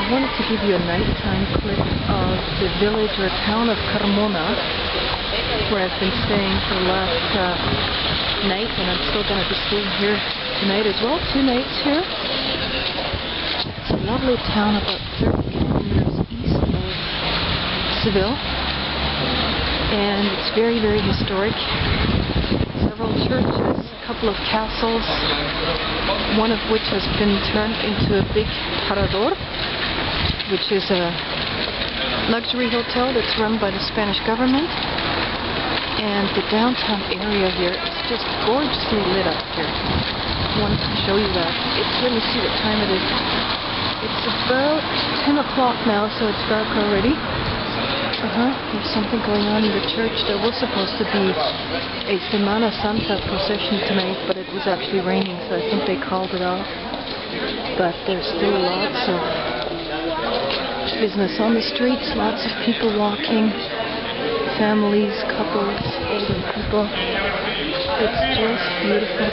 I wanted to give you a nighttime clip of the village or town of Carmona, where I've been staying for the last night, and I'm still going to be staying here tonight as well. 2 nights here. It's a lovely town about 30 kilometers east of Seville, and it's very, very historic. Several churches, a couple of castles, one of which has been turned into a big parador, which is a luxury hotel that's run by the Spanish government. And the downtown area here is just gorgeously lit up here. I wanted to show you that. Let me see what time it is. It's about 10 o'clock now, so it's dark already. There's something going on in the church. There was supposed to be a Semana Santa procession tonight, but it was actually raining, so I think they called it off. But there's still lots of business on the streets, lots of people walking, families, couples, older people. It's just beautiful.